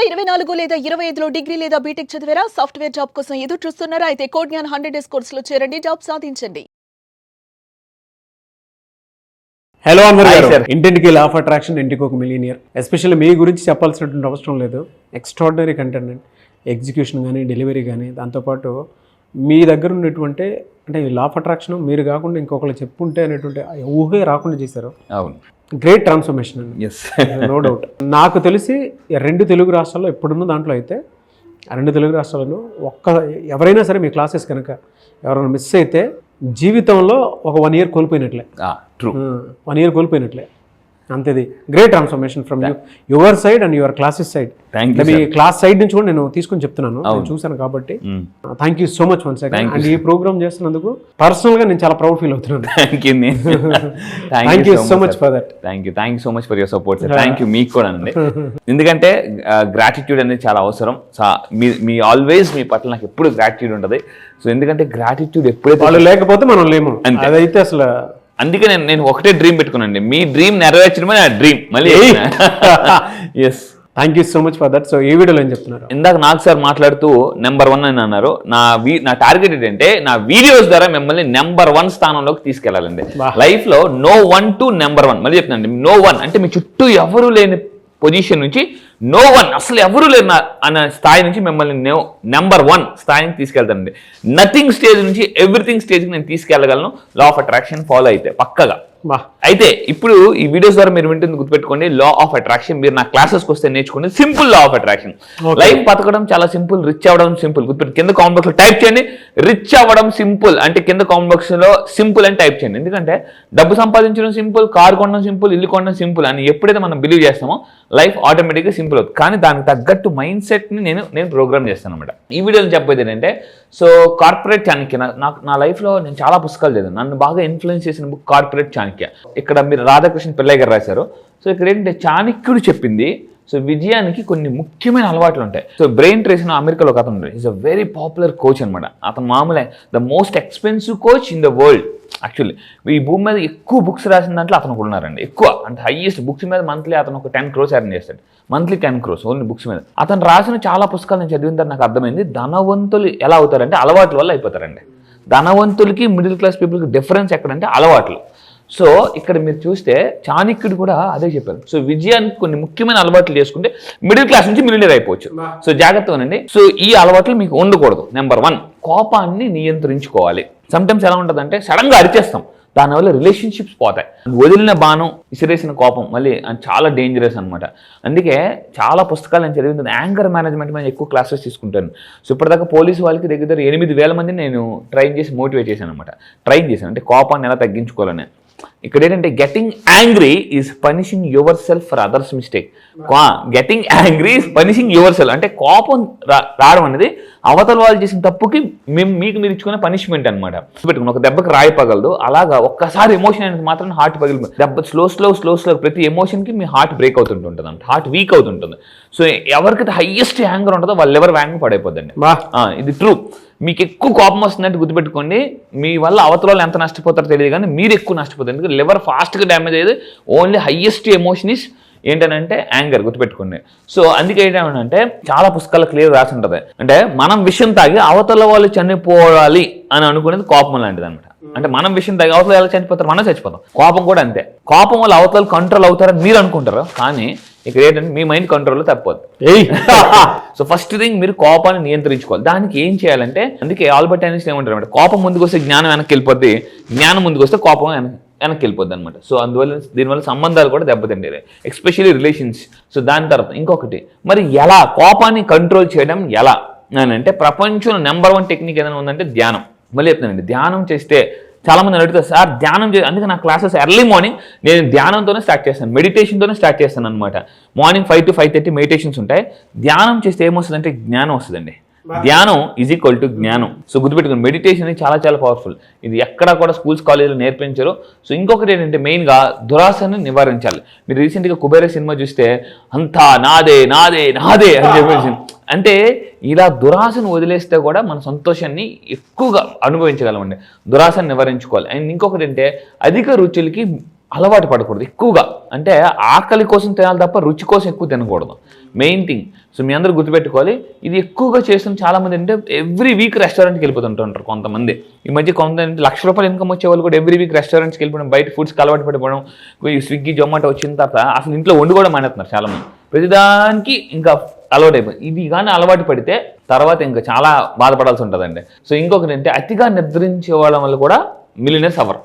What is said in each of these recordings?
2024 లేదా 25లో డిగ్రీ లేదా బీటెక్ చదివారా? సాఫ్ట్వేర్ జాబ్ కోసం ఎదురు చూస్తున్నారా? అయితే కోడ్ జ్ఞాన్ 100 డేస్ కోర్సులో చేరండి, జాబ్ సాధించండి. హలో అన్వర్ గారు, ఇంటింటికి లా ఆఫ్ అట్రాక్షన్, ఇంటికి ఒక మిలియనియర్. ఎస్పెషల్లీ మీ గురించి చెప్పాల్సినటువంటి అవసరం లేదు. ఎక్స్ట్రాడినరీ కంటెంట్, ఎగ్జిక్యూషన్ కానీ, డెలివరీ కానీ, దాంతోపాటు మీ దగ్గర ఉన్నటువంటి అంటే లా ఆఫ్ అట్రాక్షన్ మీరు కాకుండా ఇంకొకరు చెప్పుంటే అనేటువంటి ఊహే రాకుండా చేశారు. అవును, గ్రేట్ ట్రాన్స్ఫర్మేషన్ అండి. Yes, no doubt. నాకు తెలిసి 2 తెలుగు రాష్ట్రాల్లో ఇప్పుడున్న దాంట్లో అయితే 2 తెలుగు రాష్ట్రాలను ఎవరైనా సరే మీ క్లాసెస్ కనుక ఎవరైనా మిస్ అయితే జీవితంలో ఒక 1 year కోల్పోయినట్లే. ట్రూ, 1 year కోల్పోయినట్లే. అంతేది great transformation from your side and your classes side. మీ క్లాస్ సైడ్ నుంచి కూడా నేను తీసుకొని చెప్తున్నాను, నేను చూశాను కాబట్టి. Thank you so much once again. And ఈ ప్రోగ్రామ్ చేస్తున్నందుకు పర్సనల్ గా నేను చాలా ప్రౌడ్ ఫీల్ అవుతున్నాను. Thank you so much for that. Thank you so much for your support sir. Thank you మీకు కూడా అండి. ఎందుకంటే గ్రాటిట్యూడ్ అనేది చాలా అవసరం. మీ ఆల్వేస్ మీ పట్ల నాకు ఎప్పుడు గ్రాటిట్యూడ్ ఉంటుంది. సో ఎందుకంటే గ్రాటిట్యూడ్ ఎప్పుడైతే వాళ్ళు లేకపోతే మనం లేము, అదైతే అసలు. అందుకే నేను ఒకటే డ్రీమ్ పెట్టుకున్నాండి, మీ డ్రీమ్ నెరవేర్చడమే నా డ్రీమ్. మళ్ళీ yes, thank you so much for that. So ఈ వీడియోలో ఏం చెప్తున్నారు? ఇందాక నాకు సార్ మాట్లాడుతూ నెంబర్ 1 అని అన్నారు. నా టార్గెట్ ఏంటంటే నా వీడియోస్ ద్వారా మిమ్మల్ని నెంబర్ 1 స్థానంలోకి తీసుకెళ్లాలండి. లైఫ్ లో No. 1 to number 1. మళ్ళీ చెప్తానండి, No. 1 అంటే మీ చుట్టూ ఎవరు లేని పొజిషన్ నుంచి No. 1 అసలు ఎవరు లేరు అన్న స్థాయి నుంచి మిమ్మల్ని నెంబర్ 1 స్థాయిని తీసుకెళ్తానండి. నథింగ్ స్టేజ్ నుంచి ఎవ్రీథింగ్ స్టేజ్కి నేను తీసుకెళ్ళగలను లా ఆఫ్ అట్రాక్షన్ ఫాలో అయితే పక్కగా. అయితే ఇప్పుడు ఈ వీడియోస్ ద్వారా మీరు వింటుంది గుర్తుపెట్టుకోండి, లా ఆఫ్ అట్రాక్షన్ మీరు నా క్లాసెస్కి వస్తే నేర్చుకోండి. Simple law of attraction. Life బతకడం చాలా సింపుల్, రిచ్ అవ్వడం సింపుల్. గుర్తుపెట్టి కింద కామెంట్ బాక్స్ లో టైప్ చేయండి, రిచ్ అవ్వడం సింపుల్ అంటే కింద కామెంట్ బాక్స్ లో సింపుల్ అని టైప్ చేయండి. ఎందుకంటే డబ్బు సంపాదించడం సింపుల్, కారు కొనడం సింపుల్, ఇల్లు కొనడం సింపుల్ అని ఎప్పుడైతే మనం బిలీవ్ చేస్తామో లైఫ్ ఆటోమేటిక్గా సింపుల్ అవుతుంది. కానీ దానికి తగ్గట్టు మైండ్ సెట్ ని నేను ప్రోగ్రామ్ చేస్తాను అనమాట. ఈ వీడియోలో చెప్పేది ఏంటంటే, సో కార్పొరేట్ చాణక్య, నా లైఫ్లో నేను చాలా పుస్తకాలు చదివాను. నన్ను బాగా ఇన్ఫ్లుయెన్స్ చేసిన బుక్ కార్పొరేట్ చాణక్య. ఇక్కడ మీరు రాధాకృష్ణ పిల్లయ్య గారు రాశారు. సో ఇక్కడ ఏంటంటే చాణక్యుడు చెప్పింది, సో విజయానికి కొన్ని ముఖ్యమైన అలవాట్లు ఉంటాయి. సో బ్రెయిన్ ట్రేస్ అమెరికాలో ఒక అతను is a very popular coach అనమాట. అతను మామూలే the most expensive coach in the world. Actually ఈ భూమి మీద ఎక్కువ బుక్స్ రాసిన దాంట్లో అతను ఉన్నారండి. ఎక్కువ అంటే హైయెస్ట్ బుక్స్ మీద మంత్లీ అతను ఒక 10 crores ఎర్న్ చేస్తాడు. మంత్లీ 10 crores ఓన్లీ బుక్స్ మీద. అతను రాసిన చాలా పుస్తకాలు నేను చదివిన తర్వాత నాకు అర్థమైంది, ధనవంతులు ఎలా అవుతారంటే అలవాట్ల వల్ల అయిపోతారండి. ధనవంతులకి మిడిల్ క్లాస్ పీపుల్కి డిఫరెన్స్ ఎక్కడంటే అలవాట్లు. సో ఇక్కడ మీరు చూస్తే చాణక్యుడు కూడా అదే చెప్పారు. సో విజయానికి కొన్ని ముఖ్యమైన అలవాట్లు చేసుకుంటే మిడిల్ క్లాస్ నుంచి మిలియనర్ అయిపోవచ్చు. సో జాగ్రత్తగానండి. సో ఈ అలవాట్లు మీకు ఉండకూడదు. నెంబర్ 1, కోపాన్ని నియంత్రించుకోవాలి. సమ్టైమ్స్ ఎలా ఉంటుందంటే సడన్ గా అరిచేస్తాం, దానివల్ల రిలేషన్షిప్స్ పోతాయి. వదిలిన బాణం విసిరేసిన కోపం మళ్ళీ చాలా డేంజరస్ అనమాట. అందుకే చాలా పుస్తకాలు నేను చదివింది యాంగర్ మేనేజ్మెంట్ మీద ఎక్కువ క్లాసెస్ తీసుకుంటాను. సో ఇప్పటిదాకా పోలీసు వాళ్ళకి దగ్గర 8,000 మందిని నేను ట్రైన్ చేసి మోటివేట్ చేశాను అనమాట. ట్రైన్ చేశాను అంటే కోపాన్ని ఎలా తగ్గించుకోవాలని. ఇక్కడ ఏంటంటే getting angry is punishing your self for others mistake. Getting angry is punishing your self అంటే కోపం రావడం అనేది అవతల వాళ్ళు చేసిన తప్పుకి మీకు మీరు ఇచ్చుకునే పనిష్మెంట్ అనమాట. పెట్టుకుని ఒక దెబ్బకి రాయి పగలదు, అలాగా ఒక్కసారి ఎమోషన్ అనేది మాత్రం హార్ట్ పగిలి దెబ్బ స్లో ప్రతి ఎమోషన్కి మీ హార్ట్ బ్రేక్ అవుతుంటుంది అంట, హార్ట్ వీక్ అవుతుంటుంది. సో ఎవరికైతే హైయెస్ట్ యాంగర్ ఉంటుందో వాళ్ళు ఎవరు వ్యాంగ్ పడైపోద్దండి. ఇది ట్రూ. మీకు ఎక్కువ కోపం వస్తుందంటే గుర్తుపెట్టుకోండి, మీ వల్ల అవతల వాళ్ళు ఎంత నష్టపోతారో తెలియదు కానీ మీరు ఎక్కువ నష్టపోతారు. ఎందుకంటే లివర్ ఫాస్ట్గా డ్యామేజ్ అయ్యేది. ఓన్లీ హైయెస్ట్ ఎమోషన్ ఇస్ ఏంటంటే యాంగర్, గుర్తుపెట్టుకోండి. సో అందుకే ఏంటంటే చాలా పుస్తకాలు క్లియర్ రాసి ఉంటుంది, అంటే మనం విషయం తాగి అవతల వాళ్ళు చనిపోవాలి అని అనుకునేది కోపం లాంటిది అనమాట. అంటే మనం విషయం తాగి అవతల ఎలా చనిపోతారు, మనం చచ్చిపోతాం. కోపం కూడా అంతే. కోపం వల్ల అవతల కంట్రోల్ అవుతారని మీరు అనుకుంటారు, కానీ ఇక్కడ ఏంటంటే మీ మైండ్ కంట్రోల్లో తప్పదు. సో ఫస్ట్ థింగ్ మీరు కోపాన్ని నియంత్రించుకోవాలి. దానికి ఏం చేయాలంటే, అందుకే ఆల్బర్ట్ ఐన్స్టీన్ ఏమంటారు అంటే, కోపం ముందుకు వస్తే జ్ఞానం వెనక్కి వెళ్ళిపోద్ది, జ్ఞానం ముందుకు వస్తే కోపం వెనక్కి వెళ్ళిపోద్ది అనమాట. సో దీనివల్ల సంబంధాలు కూడా దెబ్బతింటాయి, ఎస్పెషల్లీ రిలేషన్స్. సో దాని తర్వాత ఇంకొకటి, మరి ఎలా కోపాన్ని కంట్రోల్ చేయడం ఎలా అని అంటే, ప్రపంచంలో నెంబర్ 1 టెక్నిక్ ఏదైనా ఉందంటే ధ్యానం. మళ్ళీ చెప్తానండి, ధ్యానం చేస్తే చాలా మంది అడుగుతారు, సార్ ధ్యానం అందుకే నా క్లాసెస్ ఎర్లీ మార్నింగ్ నేను ధ్యానంతోనే స్టార్ట్ చేస్తాను, మెడిటేషన్తోనే స్టార్ట్ చేస్తాను అనమాట. మార్నింగ్ 5 to 5:30 మెడిటేషన్స్ ఉంటాయి. ధ్యానం చేస్తే ఏమొస్తుందంటే జ్ఞానం వస్తుందండి. ధ్యానం ఈజ్ ఈక్వల్ టు జ్ఞానం. సో గుర్తుపెట్టుకుని, మెడిటేషన్ చాలా చాలా పవర్ఫుల్. ఇది ఎక్కడ కూడా స్కూల్స్ కాలేజీలో నేర్పించరు. సో ఇంకొకటి ఏంటంటే, మెయిన్గా దురాశని నివారించాలి. మీరు రీసెంట్గా కుబేర సినిమా చూస్తే అంతా నాదే నాదే నాదే అని చెప్పేసి, అంటే ఇలా దురాశను వదిలేస్తే కూడా మన సంతోషాన్ని ఎక్కువగా అనుభవించగలమండి. దురాశను నివారించుకోవాలి. అండ్ ఇంకొకటి అంటే, అధిక రుచులకి అలవాటు పడకూడదు ఎక్కువగా. అంటే ఆకలి కోసం తినాలి తప్ప రుచి కోసం ఎక్కువ తినకూడదు, మెయిన్ థింగ్. సో మీ అందరూ గుర్తుపెట్టుకోవాలి. ఇది ఎక్కువగా చేస్తున్న చాలా మంది అంటే ఎవ్రీ వీక్ రెస్టారెంట్కి వెళ్ళిపోతుంటారు కొంతమంది. ఈ మధ్య కొంతమంది ₹1,00,000 ఇన్కమ్ వచ్చే వాళ్ళు కూడా ఎవ్రీ వీక్ రెస్టారెంట్స్కి వెళ్ళిపోవడం, బయట ఫుడ్స్కి అలవాటు పడిపోవడం, స్విగ్గీ జొమాటో వచ్చిన తర్వాత అసలు ఇంట్లో వండు కూడా మానేస్తున్నారు చాలామంది. ప్రతిదానికి ఇంకా అలవాటు అయిపోయింది. ఇది కానీ అలవాటు పడితే తర్వాత ఇంకా చాలా బాధపడాల్సి ఉంటుందండి. సో ఇంకొకటి అంటే అతిగా నిద్రించేవాళ్ళ వల్ల కూడా మిలియనర్స్ అవ్వరు,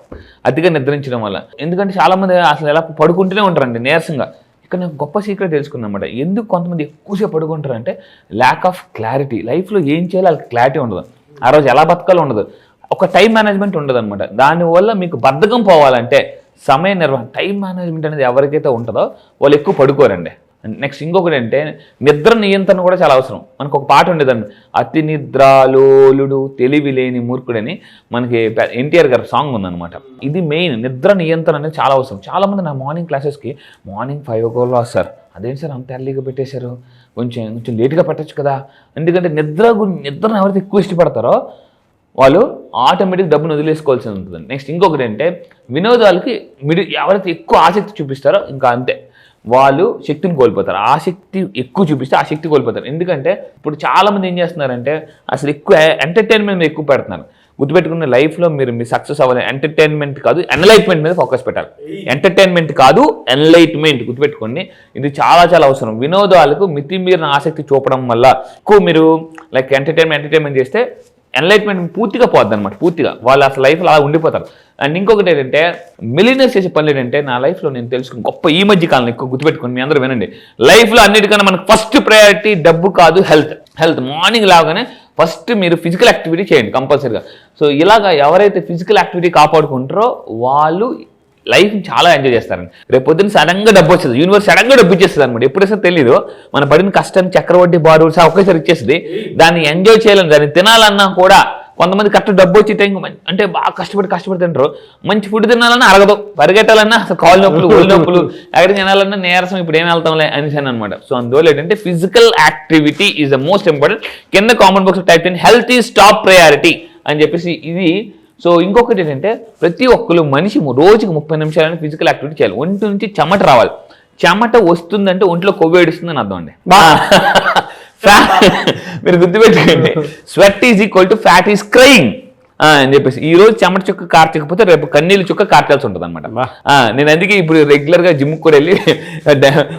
అతిగా నిద్రించడం వల్ల. ఎందుకంటే చాలామంది అసలు ఎలా పడుకుంటూనే ఉంటారండి నీరసంగా. ఇక్కడ నాకు గొప్ప సీక్రెట్ తెలుసుకున్నమాట. ఎందుకు కొంతమంది ఎక్కువసేపు పడుకుంటారంటే ల్యాక్ ఆఫ్ క్లారిటీ. లైఫ్లో ఏం చేయాలో వాళ్ళకి క్లారిటీ ఉండదు, ఆ రోజు ఎలా బతకాలో ఉండదు, ఒక టైం మేనేజ్మెంట్ ఉండదు అనమాట. దానివల్ల మీకు బద్ధకం పోవాలంటే సమయ నిర్వహణ, టైం మేనేజ్మెంట్ అనేది ఎవరికైతే ఉంటుందో వాళ్ళు ఎక్కువ పడుకోరండి. నెక్స్ట్ ఇంకొకటి అంటే నిద్ర నియంత్రణ కూడా చాలా అవసరం. మనకు ఒక పాట ఉండేదండి, అతి నిద్రాలోలుడు తెలివి లేని మూర్ఖుడని మనకి ఎన్టీఆర్ గారి సాంగ్ ఉందన్నమాట. ఇది మెయిన్, నిద్ర నియంత్రణ అనేది చాలా అవసరం. చాలామంది నా మార్నింగ్ క్లాసెస్కి మార్నింగ్ 5 o'clock వస్తారు. అదేంటి సార్ అంత ఎర్లీగా పెట్టేశారు, కొంచెం లేట్గా పెట్టచ్చు కదా. ఎందుకంటే నిద్రను ఎవరైతే ఎక్కువ ఇష్టపడతారో వాళ్ళు ఆటోమేటిక్ డబ్బును వదిలేసుకోవాల్సి ఉంటుంది. నెక్స్ట్ ఇంకొకటి అంటే వినోదాలకి ఎవరైతే ఎక్కువ ఆసక్తి చూపిస్తారో ఇంకా అంతే, వాళ్ళు శక్తిని కోల్పోతారు. ఆ శక్తి ఎక్కువ చూపిస్తే ఆ శక్తి కోల్పోతారు. ఎందుకంటే ఇప్పుడు చాలామంది ఏం చేస్తున్నారంటే అసలు ఎక్కువ ఎంటర్టైన్మెంట్ మీద ఎక్కువ పెడుతున్నారు. గుర్తుపెట్టుకున్న లైఫ్లో మీరు సక్సెస్ అవ్వాలి, ఎంటర్టైన్మెంట్ కాదు ఎన్లైట్మెంట్ మీద ఫోకస్ పెట్టాలి. ఎంటర్టైన్మెంట్ కాదు ఎన్లైట్మెంట్, గుర్తుపెట్టుకోండి. ఇది చాలా చాలా అవసరం. వినోదాలకు మితిమీరిన ఆసక్తి చూపడం వల్ల ఎక్కువ మీరు లైక్ ఎంటర్టైన్మెంట్ చేస్తే ఎన్లైట్మెంట్ పూర్తిగా పోద్ది అనమాట. పూర్తిగా వాళ్ళు అసలు లైఫ్లో అలా ఉండిపోతారు. అండ్ ఇంకొకటి ఏంటంటే మిలియనర్స్ చేసే పనులు ఏంటంటే నా లైఫ్లో నేను తెలుసుకుని గొప్ప ఈ మధ్య కాలంలో ఎక్కువ గుర్తుపెట్టుకుని మీ అందరూ వినండి. లైఫ్లో అన్నిటికన్నా మనకు ఫస్ట్ ప్రయారిటీ డబ్బు కాదు, హెల్త్. మార్నింగ్ లాగానే ఫస్ట్ మీరు ఫిజికల్ యాక్టివిటీ చేయండి కంపల్సరీగా. సో ఇలాగా ఎవరైతే ఫిజికల్ యాక్టివిటీ కాపాడుకుంటారో వాళ్ళు లైఫ్ చాలా ఎంజాయ్ చేస్తారండి. రేపు పొద్దున్న సడన్గా డబ్బు వచ్చేది, యూనివర్స్ సడన్గా డబ్బు ఇచ్చేస్తుంది అనమాట. ఎప్పుడైతే తెలియదు మన పడిన కష్టాన్ని చక్రవడ్డీ బారుసా ఒకేసారి ఇచ్చేస్తుంది. దాన్ని ఎంజాయ్ చేయాలని, దాన్ని తినాలన్నా కూడా కొంతమంది కరెక్ట్ డబ్బు వచ్చి టైం అంటే బాగా కష్టపడి తింటారు. మంచి ఫుడ్ తినాలన్నా అరగదు, పరిగెట్టాలన్నా అసలు కాళ్ళు నొప్పులు, ఒళ్ళు నొప్పులు, ఎక్కడికి తినాలన్నా నీరసం, ఇప్పుడు ఏం వెళ్తాంలే అనేసాను అనమాట. సో అందువల్ల ఏంటంటే physical activity is the most important. కింద కామెంట్ బాక్స్ టైప్ చేయండి హెల్త్ ఈజ్ టాప్ ప్రయారిటీ అని చెప్పేసి. ఇది సో ఇంకొకటి ఏంటంటే ప్రతి ఒక్కరు మనిషి రోజుకి 30 నిమిషాలని ఫిజికల్ యాక్టివిటీ చేయాలి. ఒంటి నుంచి చెమట రావాలి. చెమట వస్తుందంటే ఒంట్లో కొవ్వు ఏడుస్తుందని అర్థం అండి. మీరు గుర్తుపెట్టుకోండి, sweat is equal to fat is crying అని చెప్పేసి. ఈ రోజు చెమట చుక్క కార్చకపోతే రేపు కన్నీళ్ళు చుక్క కార్చాల్సి ఉంటుంది అనమాట. నేను అందుకే ఇప్పుడు రెగ్యులర్గా జిమ్కి కూడా వెళ్ళి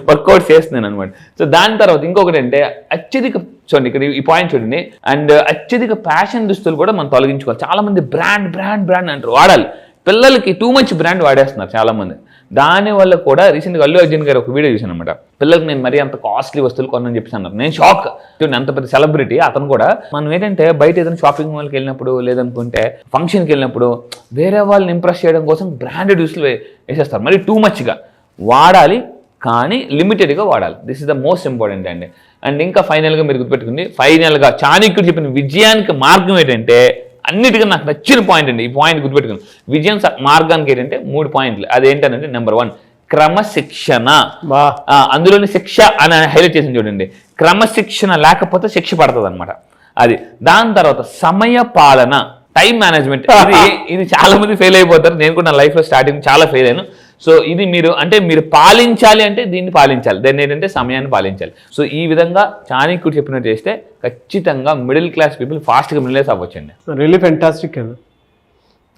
వర్కౌట్ చేస్తున్నాను అనమాట. సో దాని తర్వాత ఇంకొకటి అంటే అత్యధిక, చూడండి ఇక్కడ ఈ పాయింట్ చూడండి, అండ్ అత్యధిక ఫ్యాషన్ దుస్తులు కూడా మనం తొలగించుకోవాలి. చాలా మంది బ్రాండ్ అంటారు, వాడాలి. పిల్లలకి టూ మచ్ బ్రాండ్ వాడేస్తున్నారు చాలా మంది. దానివల్ల కూడా రీసెంట్గా అల్లు అర్జున్ గారు ఒక వీడియో చూశాను అనమాట. పిల్లలకి నేను మరీ అంత కాస్ట్లీ వస్తువులు కొనని చెప్పేసి అన్నారు. నేను షాక్. అంత పెద్ద సెలబ్రిటీ అతను కూడా. మనం ఏంటంటే బయట ఏదైనా షాపింగ్ మాల్కి వెళ్ళినప్పుడు లేదనుకుంటే ఫంక్షన్కి వెళ్ళినప్పుడు వేరే వాళ్ళని ఇంప్రెస్ చేయడం కోసం బ్రాండెడ్ దుస్తులు వేసేస్తారు. మరి టూ మచ్గా వాడాలి, కానీ లిమిటెడ్గా వాడాలి. This is the most important అండి. అండ్ ఇంకా ఫైనల్గా మీరు గుర్తుపెట్టుకుంది, ఫైనల్గా చాణక్యుడు చెప్పిన విజయానికి మార్గం ఏంటంటే అన్నిటికీ నాకు నచ్చిన పాయింట్ అండి. ఈ పాయింట్ గుర్తుపెట్టుకుని, విజయం మార్గానికి ఏంటంటే 3 పాయింట్లు. అదేంటంటే నెంబర్ 1 క్రమశిక్షణ. అందులోని శిక్ష అని హైలైట్ చేసింది చూడండి. క్రమశిక్షణ లేకపోతే శిక్ష పడుతుంది అనమాట అది. దాని తర్వాత సమయ పాలన, టైం మేనేజ్మెంట్. ఇది చాలా మంది ఫెయిల్ అయిపోతారు. నేను కూడా నా లైఫ్లో స్టార్టింగ్ చాలా ఫెయిల్ అయ్యాను. సో ఇది మీరు పాలించాలి అంటే దీన్ని పాలించాలి. దాన్ని ఏంటంటే సమయాన్ని పాలించాలి. సో ఈ విధంగా చాణక్యుడు చెప్పినట్టు చేస్తే ఖచ్చితంగా మిడిల్ క్లాస్ పీపుల్ ఫాస్ట్గా మిడిల్ అవ్వచ్చండి. రియల్లీ ఫెంటాస్టిక్ అండి.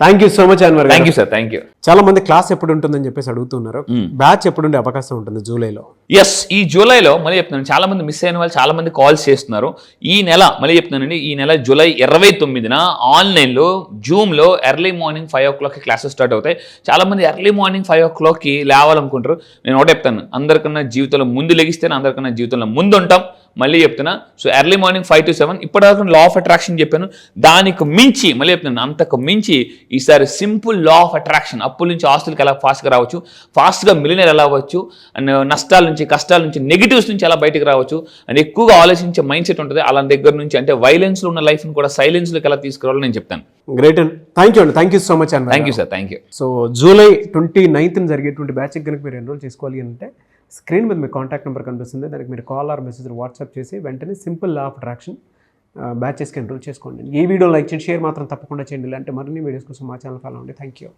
Thank you so much Anwar. Thank you sir, thank you. చాలా మంది క్లాస్ ఎప్పుడు ఉంటుందని చెప్పేసి అడుగుతున్నారు. బ్యాచ్ ఎప్పుడు ఉండే అవకాశం ఉంటుంది జూలైలో? ఎస్, ఈ జూలైలో మళ్ళీ చెప్తున్నాను, చాలా మంది మిస్ అయిన వాళ్ళు చాలా మంది కాల్స్ చేస్తున్నారు. ఈ నెల మళ్ళీ చెప్తున్నానండి, ఈ నెల జూలై 29న ఆన్లైన్లో జూమ్లో early morning 5 o'clock classes start అవుతాయి. చాలా మంది ఎర్లీ మార్నింగ్ 5 o'clock లేవాలనుకుంటారు. నేను ఒకటే చెప్తాను, అందరికన్నా జీవితంలో ముందు లెగిస్తేనే అందరికన్నా జీవితంలో ముందు ఉంటాం. మళ్ళీ చెప్తున్నా, సో ఎర్లీ మార్నింగ్ 5 to 7. ఇప్పటివరకు లా ఆఫ్ అట్రాక్షన్ చెప్పాను. దానికి మించి మళ్ళీ చెప్తున్నాను, అంతకు మించి ఈసారి సింపుల్ లా ఆఫ్ అట్రాక్షన్. అప్పుల నుంచి ఆస్తులకు ఎలా ఫాస్ట్గా రావచ్చు, ఫాస్ట్గా మిలియనర్ ఎలా అవ్వచ్చు, అండ్ నష్టాల నుంచి, కష్టాల నుంచి, నెగిటివ్స్ నుంచి ఎలా బయటకు రావచ్చు, అండ్ ఎక్కువగా ఆలోచించే మైండ్ సెట్ ఉంటుంది. అలా దగ్గర నుంచి అంటే వైలెన్స్లో ఉన్న లైఫ్ని కూడా సైలెన్స్లోకి ఎలా తీసుకురావాలో నేను చెప్తాను. గ్రేట్ అండి, థ్యాంక్ యూ అండి. థ్యాంక్ యూ సో మచ్ అండి. Thank you sir, thank you. So July 29న జరిగేటువంటి బ్యాచ్కి కనుక మీరు ఎన్రోల్ చేసుకోవాలి అంటే స్క్రీన్ మీద మీ కాంటాక్ట్ నెంబర్ కనిపిస్తుంది. దానికి మీరు కాల్ ఆర్ మెసేజ్ వాట్సాప్ చేసి వెంటనే సింపుల్ లా ఆఫ్ అట్రాక్షన్ బ్యాచెస్కి ఎన్రోల్ చేసుకోండి. ఈ వీడియో లైక్ చేయండి, షేర్ మాత్రం తప్పకుండా చేయండి. ఇలాంటి మరిన్ని వీడియోస్ కోసం మా ఛానల్ ఫాలో అవ్వండి. Thank you.